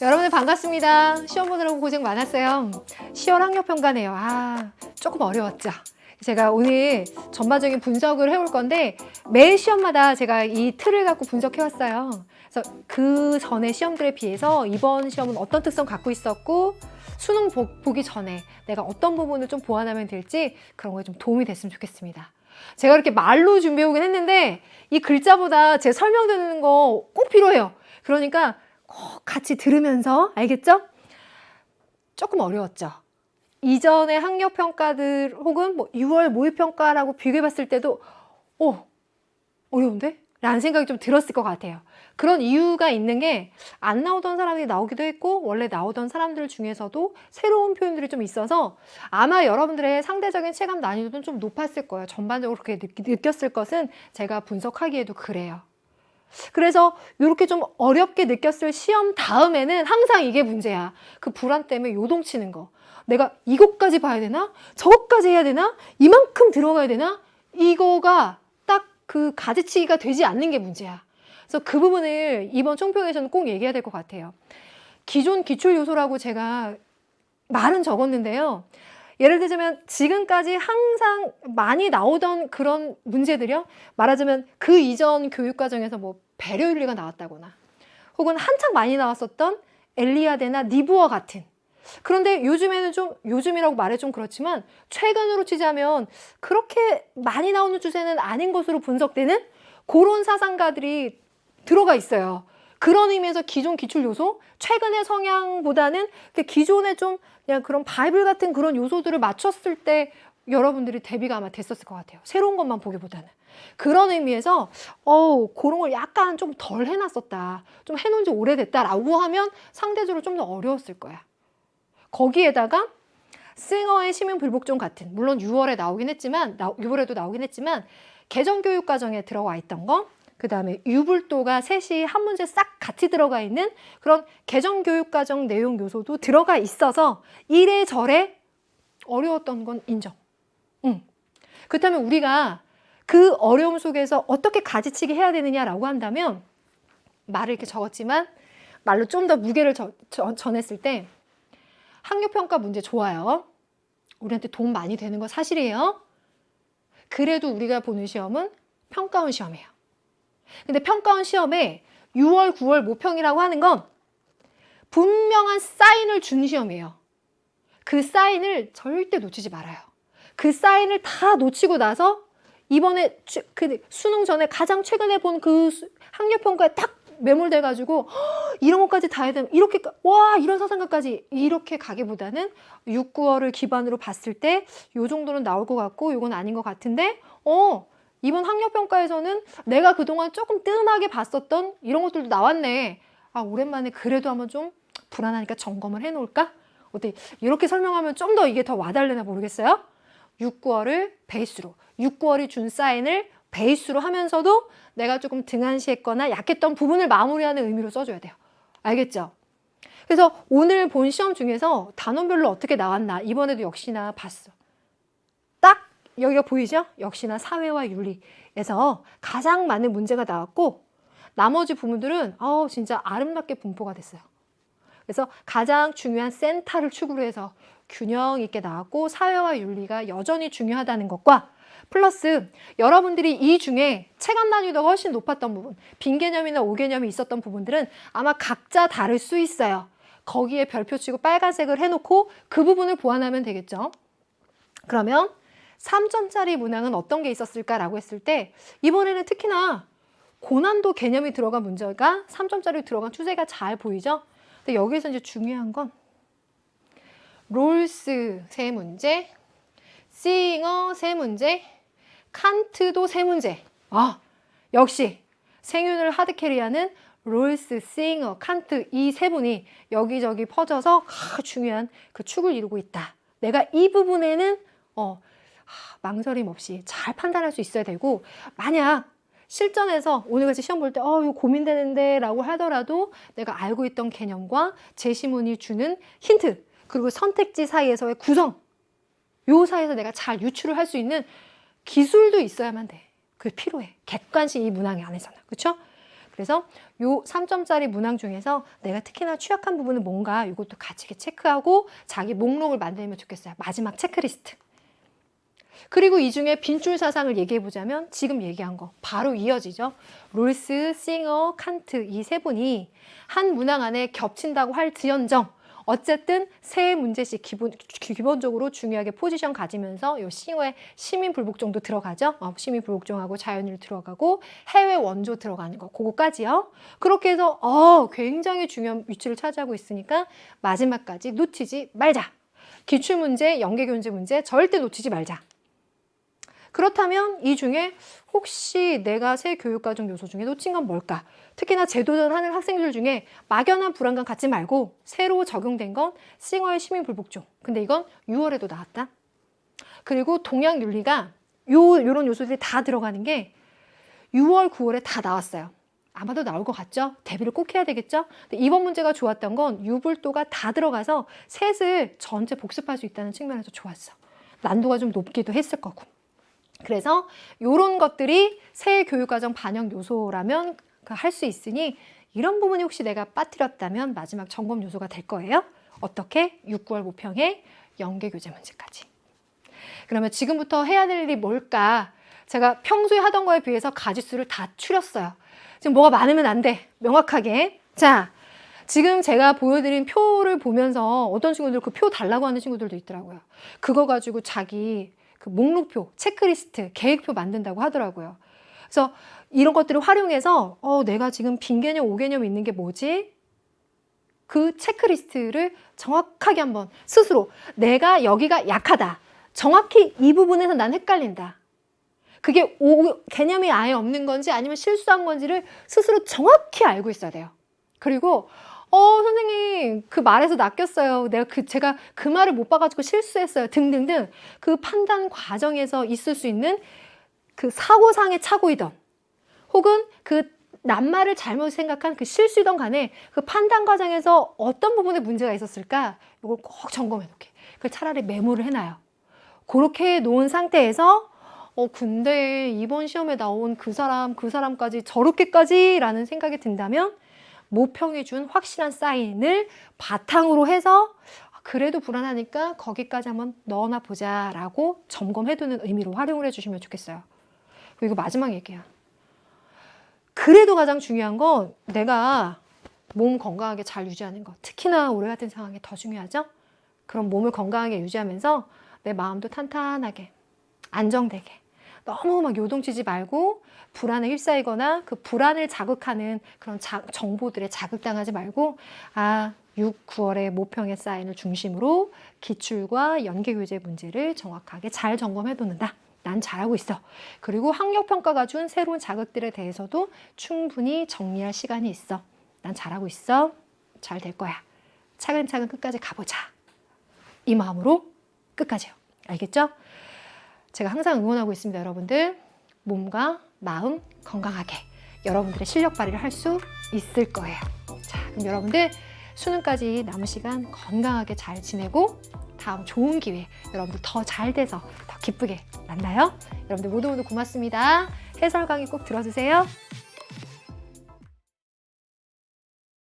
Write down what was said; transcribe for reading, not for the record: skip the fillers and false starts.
여러분들 반갑습니다. 시험 보느라고 고생 많았어요. 10월 학력평가네요. 조금 어려웠죠. 제가 오늘 전반적인 분석을 해올 건데 매 시험마다 제가 이 틀을 갖고 분석해 왔어요. 그래서 그 전에 시험들에 비해서 이번 시험은 어떤 특성 갖고 있었고 수능 보기 전에 내가 어떤 부분을 좀 보완하면 될지 그런 거에 좀 도움이 됐으면 좋겠습니다. 제가 이렇게 말로 준비해 오긴 했는데 이 글자보다 제 설명 듣는 거 꼭 필요해요. 그러니까 꼭 같이 들으면서 알겠죠? 조금 어려웠죠. 이전의 학력평가들 혹은 뭐 6월 모의평가라고 비교해 봤을 때도 어려운데? 라는 생각이 좀 들었을 것 같아요. 그런 이유가 있는 게 안 나오던 사람들이 나오기도 했고 원래 나오던 사람들 중에서도 새로운 표현들이 좀 있어서 아마 여러분들의 상대적인 체감 난이도는 좀 높았을 거예요. 전반적으로 그렇게 느꼈을 것은 제가 분석하기에도 그래요. 그래서 이렇게 좀 어렵게 느꼈을 시험 다음에는 항상 이게 문제야. 그 불안 때문에 요동치는 거. 내가 이것까지 봐야 되나? 저것까지 해야 되나? 이만큼 들어가야 되나? 이거가 딱 그 가지치기가 되지 않는 게 문제야. 그래서 그 부분을 이번 총평에서는 꼭 얘기해야 될 것 같아요. 기존 기출 요소라고 제가 말은 적었는데요. 예를 들자면 지금까지 항상 많이 나오던 그런 문제들이요. 말하자면 그 이전 교육과정에서 뭐 배려윤리가 나왔다거나 혹은 한창 많이 나왔었던 엘리아데나 니부와 같은 그런데 요즘에는 좀 요즘이라고 말해 좀 그렇지만 최근으로 치자면 그렇게 많이 나오는 추세는 아닌 것으로 분석되는 그런 사상가들이 들어가 있어요. 그런 의미에서 기존 기출 요소, 최근의 성향보다는 기존에 좀 그냥 그런 바이블 같은 그런 요소들을 맞췄을 때 여러분들이 대비가 아마 됐었을 것 같아요. 새로운 것만 보기보다는. 그런 의미에서 그런 걸 약간 좀 덜 해놨었다. 좀 해놓은 지 오래됐다라고 하면 상대적으로 좀 더 어려웠을 거야. 거기에다가 싱어의 시민불복종 같은 물론 6월에 나오긴 했지만 6월에도 나오긴 했지만 개정교육과정에 들어와 있던 거 그 다음에 유불도가 셋이 한 문제 싹 같이 들어가 있는 그런 개정교육과정 내용 요소도 들어가 있어서 이래저래 어려웠던 건 인정. 그렇다면 우리가 그 어려움 속에서 어떻게 가지치기 해야 되느냐라고 한다면 말을 이렇게 적었지만 말로 좀 더 무게를 전했을 때 학력평가 문제 좋아요. 우리한테 돈 많이 되는 거 사실이에요. 그래도 우리가 보는 시험은 평가원 시험이에요. 근데 평가원 시험에 6월, 9월 모평이라고 하는 건 분명한 사인을 준 시험이에요. 그 사인을 절대 놓치지 말아요. 그 사인을 다 놓치고 나서 이번에 그 수능 전에 가장 최근에 본 그 학력평가에 딱 매몰돼가지고 이런 것까지 다 해야 되면 이렇게 이런 사상가까지 이렇게 가기보다는 6, 9월을 기반으로 봤을 때 요 정도는 나올 것 같고 요건 아닌 것 같은데 이번 학력평가에서는 내가 그동안 조금 뜸하게 봤었던 이런 것들도 나왔네. 오랜만에 그래도 한번 좀 불안하니까 점검을 해놓을까? 어때? 이렇게 설명하면 좀 더 이게 더 와달래나 모르겠어요? 6, 9월을 베이스로 6, 9월이 준 사인을 베이스로 하면서도 내가 조금 등한시했거나 약했던 부분을 마무리하는 의미로 써줘야 돼요. 알겠죠? 그래서 오늘 본 시험 중에서 단원별로 어떻게 나왔나 이번에도 역시나 봤어. 딱 여기가 보이죠? 역시나 사회와 윤리에서 가장 많은 문제가 나왔고 나머지 부분들은 진짜 아름답게 분포가 됐어요. 그래서 가장 중요한 센터를 축으로 해서 균형 있게 나왔고 사회와 윤리가 여전히 중요하다는 것과 플러스 여러분들이 이 중에 체감 난이도가 훨씬 높았던 부분 빈개념이나 오개념이 있었던 부분들은 아마 각자 다를 수 있어요. 거기에 별표 치고 빨간색을 해놓고 그 부분을 보완하면 되겠죠. 그러면 3점짜리 문항은 어떤 게 있었을까라고 했을 때 이번에는 특히나 고난도 개념이 들어간 문제가 3점짜리 들어간 추세가 잘 보이죠? 근데 여기서 이제 중요한 건 롤스 3문제, 싱어 3문제, 칸트도 3문제. 역시 생윤을 하드캐리하는 롤스, 싱어, 칸트 이 세 분이 여기저기 퍼져서 중요한 그 축을 이루고 있다. 내가 이 부분에는 망설임 없이 잘 판단할 수 있어야 되고 만약 실전에서 오늘같이 시험 볼 때 이거 고민되는데 라고 하더라도 내가 알고 있던 개념과 제시문이 주는 힌트 그리고 선택지 사이에서의 구성 요 사이에서 내가 잘 유추를 할 수 있는 기술도 있어야만 돼. 그게 필요해. 객관식 이 문항의 안에서는. 그렇죠? 그래서 요 3점짜리 문항 중에서 내가 특히나 취약한 부분은 뭔가 이것도 같이 이렇게 체크하고 자기 목록을 만들면 좋겠어요. 마지막 체크리스트. 그리고 이 중에 빈줄 사상을 얘기해 보자면 지금 얘기한 거 바로 이어지죠. 롤스, 싱어, 칸트 이 세 분이 한 문항 안에 겹친다고 할지언정 어쨌든 세 문제씩 기본적으로 중요하게 포지션 가지면서 요 싱어의 시민불복종도 들어가죠. 시민불복종하고 자연일 들어가고 해외 원조 들어가는 거 그거까지요. 그렇게 해서 굉장히 중요한 위치를 차지하고 있으니까 마지막까지 놓치지 말자. 기출문제, 연계교재 문제 절대 놓치지 말자. 그렇다면 이 중에 혹시 내가 새 교육과정 요소 중에 놓친 건 뭘까? 특히나 재도전하는 학생들 중에 막연한 불안감 갖지 말고 새로 적용된 건 싱어의 시민불복종. 근데 이건 6월에도 나왔다. 그리고 동양윤리가 요런 요소들이 다 들어가는 게 6월, 9월에 다 나왔어요. 아마도 나올 것 같죠? 대비를 꼭 해야 되겠죠? 근데 이번 문제가 좋았던 건 유불도가 다 들어가서 셋을 전체 복습할 수 있다는 측면에서 좋았어. 난도가 좀 높기도 했을 거고. 그래서 이런 것들이 새 교육과정 반영 요소라면 할 수 있으니 이런 부분이 혹시 내가 빠뜨렸다면 마지막 점검 요소가 될 거예요. 어떻게? 6, 9월 모평의 연계교재 문제까지. 그러면 지금부터 해야 될 일이 뭘까? 제가 평소에 하던 거에 비해서 가지수를 다 추렸어요. 지금 뭐가 많으면 안 돼. 명확하게. 자, 지금 제가 보여드린 표를 보면서 어떤 친구들 그 표 달라고 하는 친구들도 있더라고요. 그거 가지고 자기 그 목록표, 체크리스트, 계획표 만든다고 하더라고요. 그래서 이런 것들을 활용해서 내가 지금 빈개념, 오개념 있는 게 뭐지? 그 체크리스트를 정확하게 한번 스스로 내가 여기가 약하다. 정확히 이 부분에서 난 헷갈린다. 그게 개념이 아예 없는 건지 아니면 실수한 건지를 스스로 정확히 알고 있어야 돼요. 그리고 선생님 그 말에서 낚였어요. 제가 그 말을 못 봐가지고 실수했어요. 등등등 그 판단 과정에서 있을 수 있는 그 사고상의 착오이던 혹은 그 낱말을 잘못 생각한 그 실수이던 간에 그 판단 과정에서 어떤 부분에 문제가 있었을까? 이걸 꼭 점검해 놓게. 그걸 차라리 메모를 해놔요. 그렇게 놓은 상태에서 근데 이번 시험에 나온 그 사람까지 저렇게까지 라는 생각이 든다면 모평해 준 확실한 사인을 바탕으로 해서 그래도 불안하니까 거기까지 한번 넣어놔 보자 라고 점검해두는 의미로 활용을 해주시면 좋겠어요. 그리고 마지막 얘기야. 그래도 가장 중요한 건 내가 몸 건강하게 잘 유지하는 것. 특히나 올해 같은 상황이 더 중요하죠. 그럼 몸을 건강하게 유지하면서 내 마음도 탄탄하게 안정되게 너무 막 요동치지 말고 불안에 휩싸이거나 그 불안을 자극하는 그런 정보들에 자극당하지 말고 6, 9월의 모평의 사인을 중심으로 기출과 연계교재 문제를 정확하게 잘 점검해 놓는다. 난 잘하고 있어. 그리고 학력평가가 준 새로운 자극들에 대해서도 충분히 정리할 시간이 있어. 난 잘하고 있어. 잘 될 거야. 차근차근 끝까지 가보자. 이 마음으로 끝까지요. 알겠죠? 제가 항상 응원하고 있습니다. 여러분들 몸과 마음 건강하게 여러분들의 실력 발휘를 할 수 있을 거예요. 자, 그럼 여러분들 수능까지 남은 시간 건강하게 잘 지내고 다음 좋은 기회 여러분들 더 잘 돼서 더 기쁘게 만나요. 여러분들 모두 고맙습니다. 해설 강의 꼭 들어주세요.